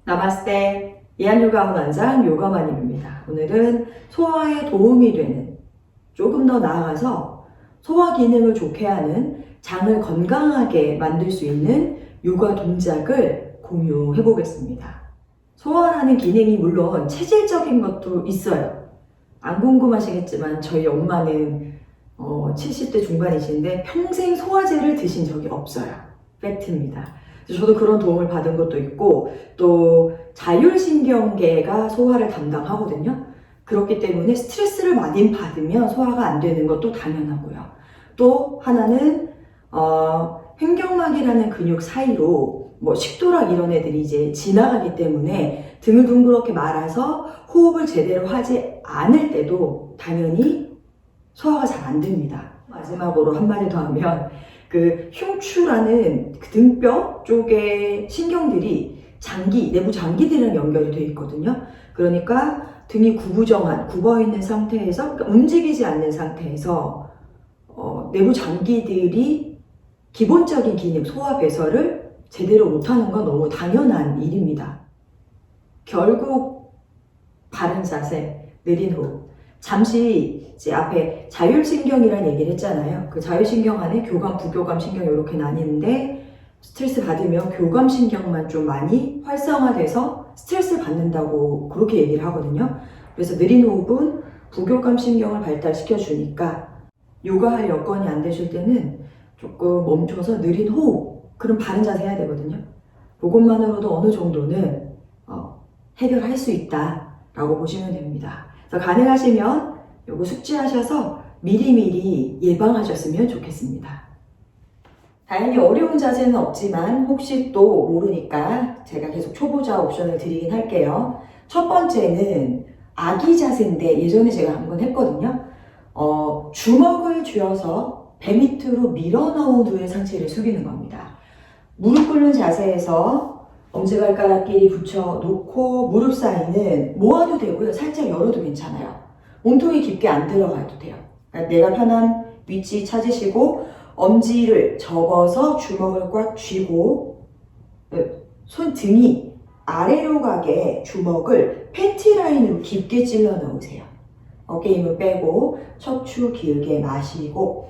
나마스테. 이한요가원 원장 요가마님입니다. 오늘은 소화에 도움이 되는, 조금 더 나아가서 소화 기능을 좋게 하는, 장을 건강하게 만들 수 있는 요가 동작을 공유해 보겠습니다. 소화라는 기능이 물론 체질적인 것도 있어요. 안 궁금하시겠지만 저희 엄마는 70대 중반이신데 평생 소화제를 드신 적이 없어요. 팩트입니다. 저도 그런 도움을 받은 것도 있고, 또 자율신경계가 소화를 담당하거든요. 그렇기 때문에 스트레스를 많이 받으면 소화가 안 되는 것도 당연하고요. 또 하나는 횡격막이라는 근육 사이로 식도락 이런 애들이 이제 지나가기 때문에 등을 둥그렇게 말아서 호흡을 제대로 하지 않을 때도 당연히 소화가 잘 안 됩니다. 마지막으로 한마디 더 하면 그 흉추라는 그 등뼈 쪽의 신경들이 내부 장기들이랑 연결이 되어 있거든요. 그러니까 등이 굽어 있는 상태에서, 그러니까 움직이지 않는 상태에서 내부 장기들이 기본적인 기능, 소화 배설을 제대로 못하는 건 너무 당연한 일입니다. 결국 바른 자세, 느린 호흡. 잠시 이제 앞에 자율신경이라는 얘기를 했잖아요. 그 자율신경 안에 교감, 부교감 신경 이렇게 나뉘는데, 스트레스 받으면 교감 신경만 좀 많이 활성화돼서 스트레스를 받는다고 그렇게 얘기를 하거든요. 그래서 느린 호흡은 부교감 신경을 발달시켜 주니까 요가할 여건이 안 되실 때는 조금 멈춰서 느린 호흡, 그럼 바른 자세 해야 되거든요. 그것만으로도 어느 정도는 해결할 수 있다라고 보시면 됩니다. 그래서 가능하시면 요거 숙지하셔서 미리미리 예방하셨으면 좋겠습니다. 다행히 어려운 자세는 없지만 혹시 또 모르니까 제가 계속 초보자 옵션을 드리긴 할게요. 첫 번째는 아기 자세인데, 예전에 제가 한번 했거든요. 주먹을 쥐어서 배 밑으로 밀어넣은 후에 상체를 숙이는 겁니다. 무릎 꿇는 자세에서 엄지발가락끼리 붙여 놓고 무릎 사이는 모아도 되고요. 살짝 열어도 괜찮아요. 몸통이 깊게 안 들어가도 돼요. 그러니까 내가 편한 위치 찾으시고 엄지를 접어서 주먹을 꽉 쥐고 손등이 아래로 가게 주먹을 팬티 라인으로 깊게 찔러 넣으세요. 어깨 힘을 빼고 척추 길게 마시고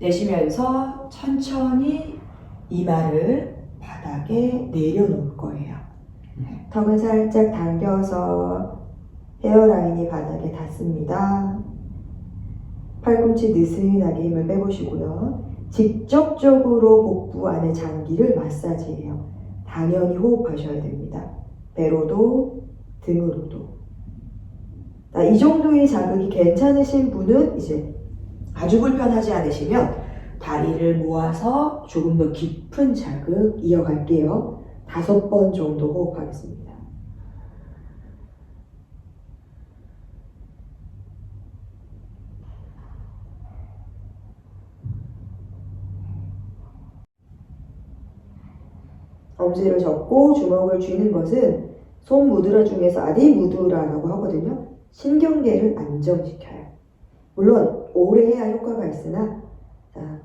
내쉬면서 천천히 이마를 바닥에 내려놓을 거예요. 턱은 살짝 당겨서 헤어라인이 바닥에 닿습니다. 팔꿈치 느슨하게 힘을 빼보시고요. 직접적으로 복부 안의 장기를 마사지해요. 당연히 호흡하셔야 됩니다. 배로도 등으로도. 이 정도의 자극이 괜찮으신 분은 이제 아주 불편하지 않으시면 다리를 모아서 조금 더 깊은 자극 이어갈게요. 5번 정도 호흡하겠습니다. 엄지를 접고 주먹을 쥐는 것은 손 무드라 중에서 아디 무드라라고 하거든요. 신경계를 안정시켜요. 물론 오래 해야 효과가 있으나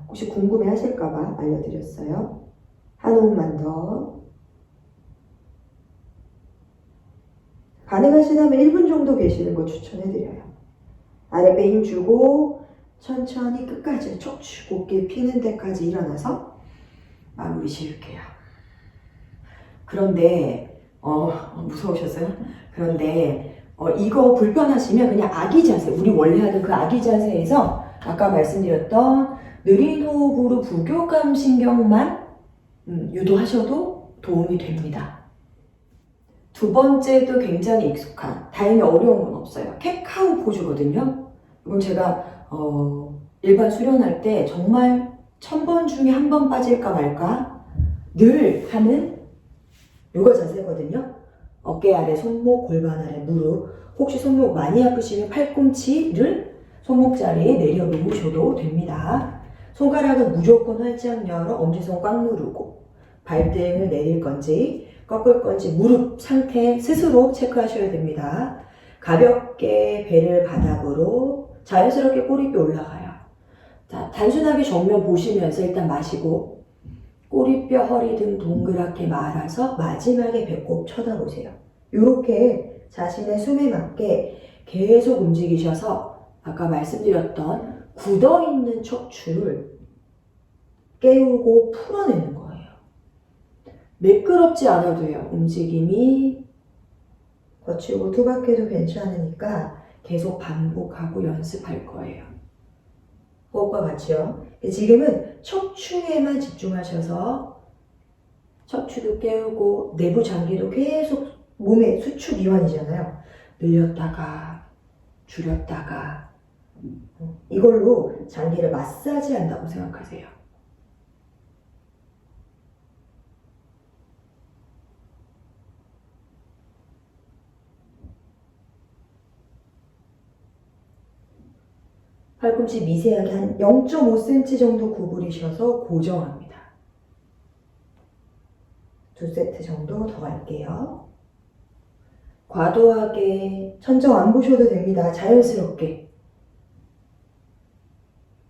혹시 궁금해 하실까봐 알려드렸어요. 한 호흡만 더. 가능하시다면 1분 정도 계시는 거 추천해드려요. 아랫배 힘 주고 천천히 끝까지 척추 곧게 피는 데까지 일어나서 마무리 지을게요. 그런데 무서우셨어요? 그런데 이거 불편하시면 그냥 아기 자세, 우리 원래 하던 그 아기 자세에서 아까 말씀드렸던 느린 호흡으로 부교감 신경만 유도하셔도 도움이 됩니다. 두 번째도 굉장히 익숙한, 다행히 어려운 건 없어요. 캣카우 포즈거든요. 이건 제가 일반 수련할 때 정말 1000번 중에 1번 빠질까 말까 늘 하는 요가 자세거든요. 어깨 아래 손목, 골반 아래 무릎. 혹시 손목 많이 아프시면 팔꿈치를 손목 자리에 내려놓으셔도 됩니다. 손가락은 무조건 활짝 열어 엄지손 꽉 누르고 발등을 내릴 건지 꺾을 건지 무릎 상태 스스로 체크하셔야 됩니다. 가볍게 배를 바닥으로 자연스럽게 꼬리뼈 올라가요. 자, 단순하게 정면 보시면서 일단 마시고 꼬리뼈, 허리 등 동그랗게 말아서 마지막에 배꼽 쳐다보세요. 이렇게 자신의 숨에 맞게 계속 움직이셔서 아까 말씀드렸던 굳어있는 척추를 깨우고 풀어내는 거예요. 매끄럽지 않아도 돼요. 움직임이 거치고 투박해도 괜찮으니까 계속 반복하고 연습할 거예요. 호흡과 같이요. 지금은 척추에만 집중하셔서 척추도 깨우고 내부 장기도 계속 몸의 수축 이완이잖아요. 늘렸다가 줄였다가 이걸로 장기를 마사지 한다고 생각하세요. 팔꿈치 미세하게 한 0.5cm 정도 구부리셔서 고정합니다. 2세트 정도 더 할게요. 과도하게 천정 안 보셔도 됩니다. 자연스럽게.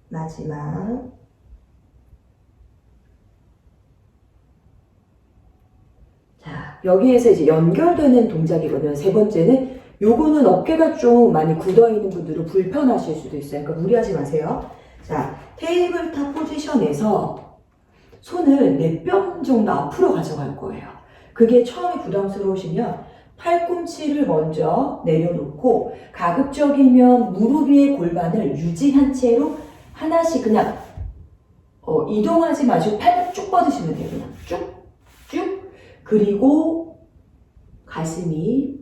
마지막. 자, 여기에서 이제 연결되는 동작이거든요. 세 번째는 요거는 어깨가 좀 많이 굳어있는 분들은 불편하실 수도 있어요. 그러니까 무리하지 마세요. 자, 테이블탑 포지션에서 손을 4뼘 정도 앞으로 가져갈 거예요. 그게 처음에 부담스러우시면 팔꿈치를 먼저 내려놓고 가급적이면 무릎 위의 골반을 유지한 채로 하나씩 그냥 이동하지 마시고 팔을 쭉 뻗으시면 돼요. 그냥 쭉. 그리고 가슴이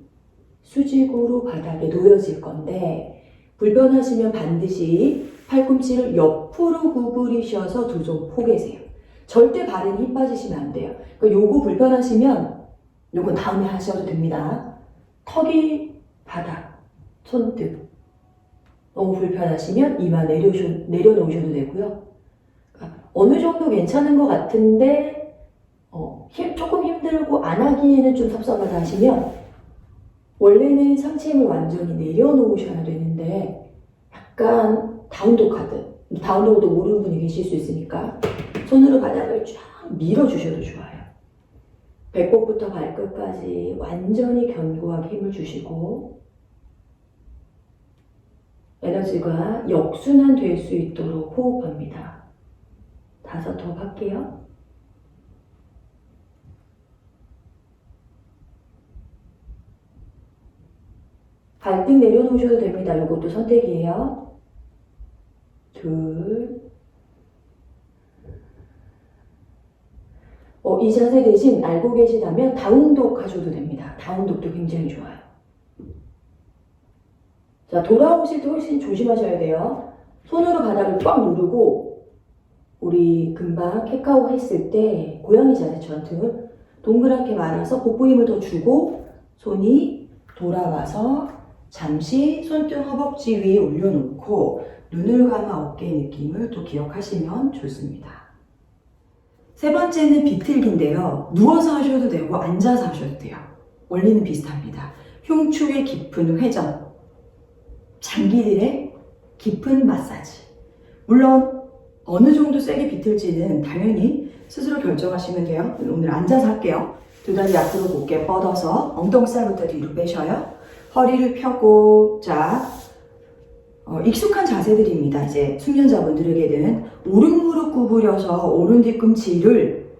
수직으로 바닥에 놓여질 건데 불편하시면 반드시 팔꿈치를 옆으로 구부리셔서 두 손 포개세요. 절대 발에 힘 빠지시면 안 돼요. 그러니까 요거 불편하시면 요건 다음에 하셔도 됩니다. 턱이 바닥, 손등. 너무 불편하시면 이마 내려놓으셔도 되고요. 그러니까 어느 정도 괜찮은 것 같은데 조금 힘들고 안 하기에는 좀 섭섭하다 하시면 원래는 상체 힘을 완전히 내려놓으셔야 되는데 약간 다운독도 모르는 분이 계실 수 있으니까 손으로 바닥을 쫙 밀어주셔도 좋아요. 배꼽부터 발끝까지 완전히 견고하게 힘을 주시고 에너지가 역순환 될 수 있도록 호흡합니다. 5 호흡 할게요. 발등 내려놓으셔도 됩니다. 이것도 선택이에요. 2. 이 자세 대신 알고 계시다면 다운독 하셔도 됩니다. 다운독도 굉장히 좋아요. 자, 돌아오실 때 훨씬 조심하셔야 돼요. 손으로 바닥을 꽉 누르고 우리 금방 캣카우 했을 때 고양이 자세처럼 등을 동그랗게 말아서 복부 힘을 더 주고 손이 돌아와서 잠시 손등 허벅지 위에 올려놓고 눈을 감아 어깨 느낌을 또 기억하시면 좋습니다. 세 번째는 비틀기인데요. 누워서 하셔도 되고 앉아서 하셔도 돼요. 원리는 비슷합니다. 흉추의 깊은 회전, 장기들의 깊은 마사지. 물론 어느 정도 세게 비틀지는 당연히 스스로 결정하시면 돼요. 오늘 앉아서 할게요. 두 다리 앞으로 곧게 뻗어서 엉덩살부터 뒤로 빼셔요. 허리를 펴고 익숙한 자세들입니다. 이제 숙련자분들에게는 오른 무릎 구부려서 오른 뒤꿈치를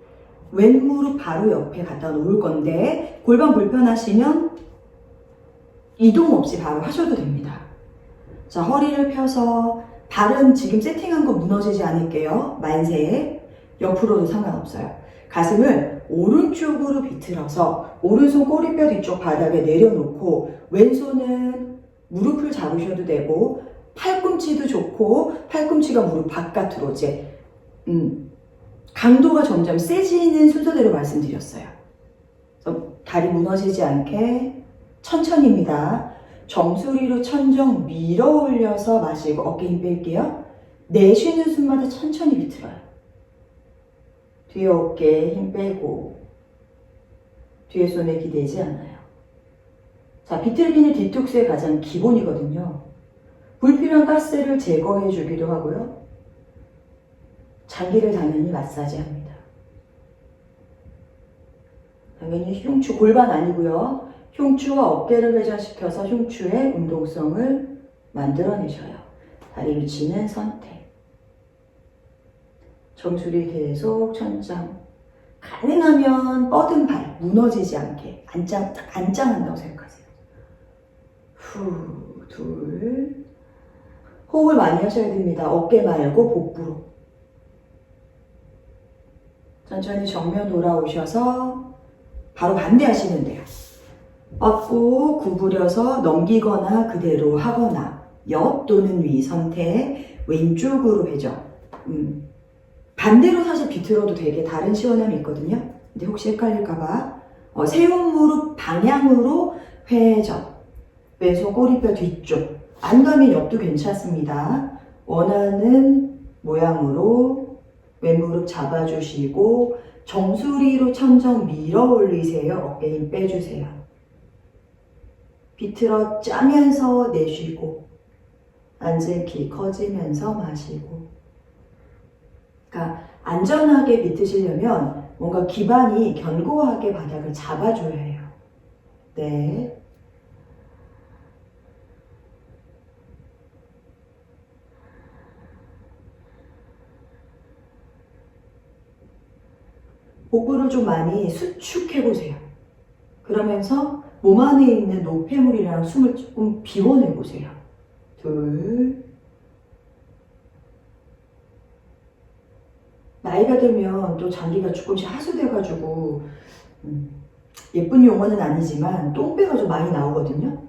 왼 무릎 바로 옆에 갖다 놓을 건데 골반 불편하시면 이동 없이 바로 하셔도 됩니다. 자, 허리를 펴서 발은 지금 세팅한 거 무너지지 않을게요. 만세. 옆으로도 상관없어요. 가슴을 오른쪽으로 비틀어서 오른손 꼬리뼈 뒤쪽 바닥에 내려놓고 왼손은 무릎을 잡으셔도 되고 팔꿈치도 좋고 팔꿈치가 무릎 바깥으로 이제 강도가 점점 세지는 순서대로 말씀드렸어요. 그래서 다리 무너지지 않게 천천히입니다. 정수리로 천정 밀어 올려서 마시고 어깨 힘 뺄게요. 내쉬는 숨마다 천천히 비틀어요. 뒤에 어깨에 힘 빼고 뒤에 손에 기대지 않아요. 자, 비틀기는 디톡스의 가장 기본이거든요. 불필요한 가스를 제거해 주기도 하고요. 장기를 당연히 마사지합니다. 당연히 흉추, 골반 아니고요. 흉추와 어깨를 회전시켜서 흉추의 운동성을 만들어내셔요. 다리 위치는 선택. 정수리 계속 천장. 가능하면 뻗은 발, 무너지지 않게 안짱한다고 생각하세요. 후, 둘. 호흡을 많이 하셔야 됩니다. 어깨 말고 복부로. 천천히 정면 돌아오셔서 바로 반대하시면 돼요. 뻗고 구부려서 넘기거나 그대로 하거나 옆 또는 위 선택, 왼쪽으로 회전. 반대로 사실 비틀어도 되게 다른 시원함이 있거든요. 근데 혹시 헷갈릴까봐 세운 무릎 방향으로 회전. 왼손 꼬리뼈 뒤쪽. 안 가면 옆도 괜찮습니다. 원하는 모양으로 왼무릎 잡아주시고 정수리로 천정 밀어 올리세요. 어깨 힘 빼주세요. 비틀어 짜면서 내쉬고 앉을 키 커지면서 마시고. 그러니까 안전하게 비트시려면 뭔가 기반이 견고하게 바닥을 잡아줘야 해요. 네. 복부를 좀 많이 수축해보세요. 그러면서 몸 안에 있는 노폐물이랑 숨을 조금 비워내보세요. 둘. 나이가 들면 또 장기가 조금씩 하수돼가지고 예쁜 용어는 아니지만 똥배가 좀 많이 나오거든요.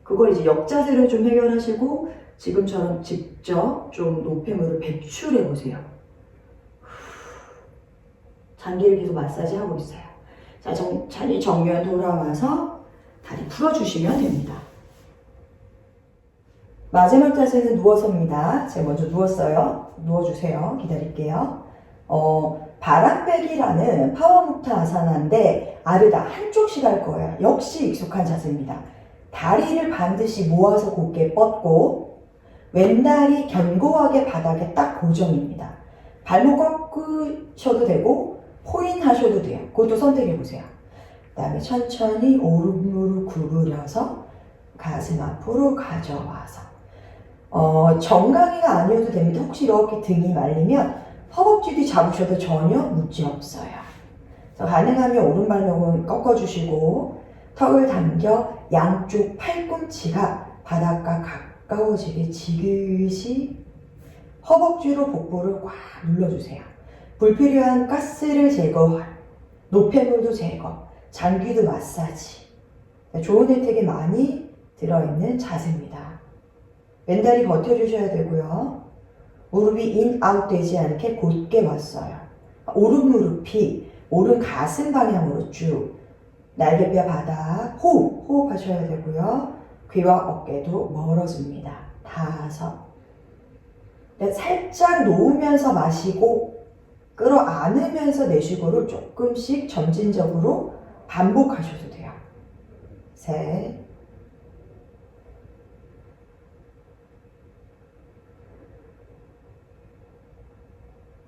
그걸 이제 역자세로 좀 해결하시고 지금처럼 직접 좀 노폐물을 배출해보세요. 장기를 계속 마사지하고 있어요. 자, 천천히 정면 돌아와서 다리 풀어주시면 됩니다. 마지막 자세는 누워서입니다. 제가 먼저 누웠어요. 누워주세요. 기다릴게요. 바람빼기라는 파워무트 아사나인데 아르다 한쪽씩 할 거예요. 역시 익숙한 자세입니다. 다리를 반드시 모아서 곧게 뻗고 왼다리 견고하게 바닥에 딱 고정입니다. 발목 꺾으셔도 되고 포인 하셔도 돼요. 그것도 선택해보세요. 그 다음에 천천히 오른무릎 구부려서 가슴 앞으로 가져와서 정강이가 아니어도 됩니다. 혹시 이렇게 등이 말리면 허벅지 뒤 잡으셔도 전혀 문제 없어요. 그래서 가능하면 오른발목은 꺾어주시고 턱을 당겨 양쪽 팔꿈치가 바닥과 가까워지게 지그시 허벅지로 복부를 꽉 눌러주세요. 불필요한 가스를 제거할, 노폐물도 제거, 장기도 마사지. 좋은 혜택이 많이 들어있는 자세입니다. 왼다리 버텨주셔야 되고요. 무릎이 인, 아웃 되지 않게 곧게 왔어요. 오른 무릎이 오른 가슴 방향으로 쭉. 날개뼈 바닥, 호흡하셔야 되고요. 귀와 어깨도 멀어집니다. 5. 살짝 놓으면서 마시고 끌어안으면서 내쉬고를 조금씩 점진적으로 반복하셔도 돼요. 3.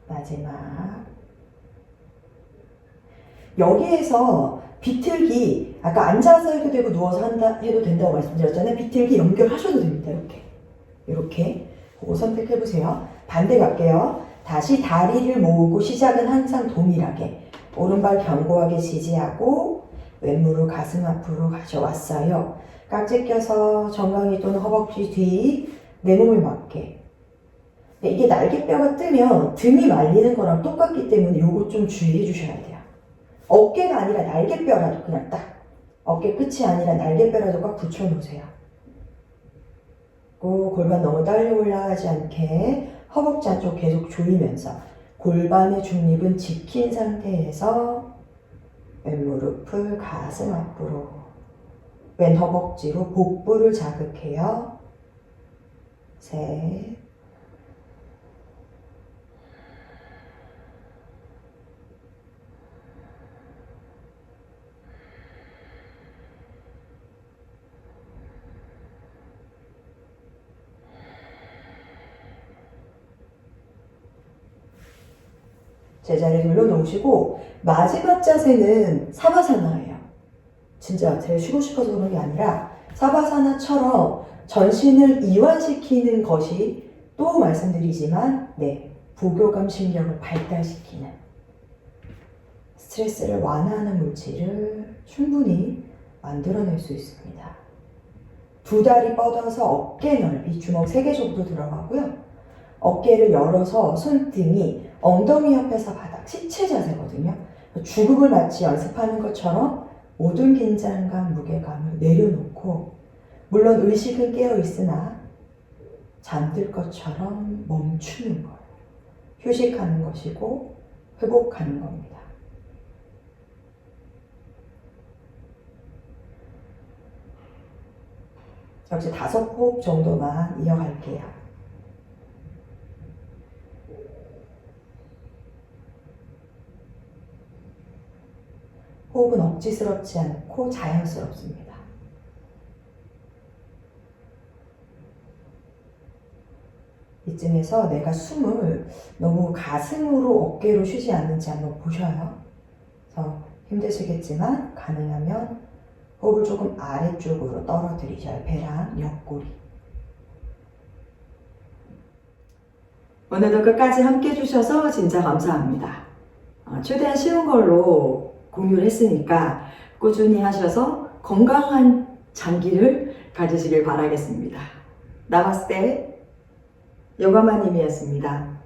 마지막. 여기에서 비틀기, 아까 앉아서 해도 되고 누워서 해도 된다고 말씀드렸잖아요. 비틀기 연결하셔도 됩니다. 이렇게 그거 선택해보세요. 반대 갈게요. 다시 다리를 모으고 시작은 항상 동일하게 오른발 견고하게 지지하고 왼무릎 가슴 앞으로 가져왔어요. 깍지 껴서 정강이 또는 허벅지 뒤 내 몸에 맞게. 이게 날개뼈가 뜨면 등이 말리는 거랑 똑같기 때문에 요거 좀 주의해 주셔야 돼요. 어깨가 아니라 날개뼈라도 그냥 딱 어깨 끝이 아니라 날개뼈라도 꽉 붙여놓으세요. 골반 너무 딸려 올라가지 않게 허벅지 안쪽 계속 조이면서 골반의 중립은 지킨 상태에서 왼무릎을 가슴 앞으로 왼 허벅지로 복부를 자극해요. 3. 제자리 돌려놓으시고 마지막 자세는 사바사나예요. 진짜 제가 쉬고 싶어서 그런 게 아니라 사바사나처럼 전신을 이완시키는 것이 또 말씀드리지만 부교감 신경을 발달시키는 스트레스를 완화하는 물질을 충분히 만들어낼 수 있습니다. 두 다리 뻗어서 어깨 넓이, 주먹 3개 정도 들어가고요. 어깨를 열어서 손등이 엉덩이 옆에서 바닥, 시체 자세거든요. 죽음을 마치 연습하는 것처럼 모든 긴장감, 무게감을 내려놓고, 물론 의식은 깨어있으나 잠들 것처럼 멈추는 거예요. 휴식하는 것이고 회복하는 겁니다. 역시 5호흡 정도만 이어갈게요. 호흡은 억지스럽지 않고 자연스럽습니다. 이쯤에서 내가 숨을 너무 가슴으로 어깨로 쉬지 않는지 한번 보셔요. 그래서 힘드시겠지만 가능하면 호흡을 조금 아래쪽으로 떨어뜨리셔요. 배랑 옆구리. 오늘도 끝까지 함께 해주셔서 진짜 감사합니다. 최대한 쉬운 걸로 공유를 했으니까 꾸준히 하셔서 건강한 장기를 가지시길 바라겠습니다. 나마스테 요가마님이었습니다.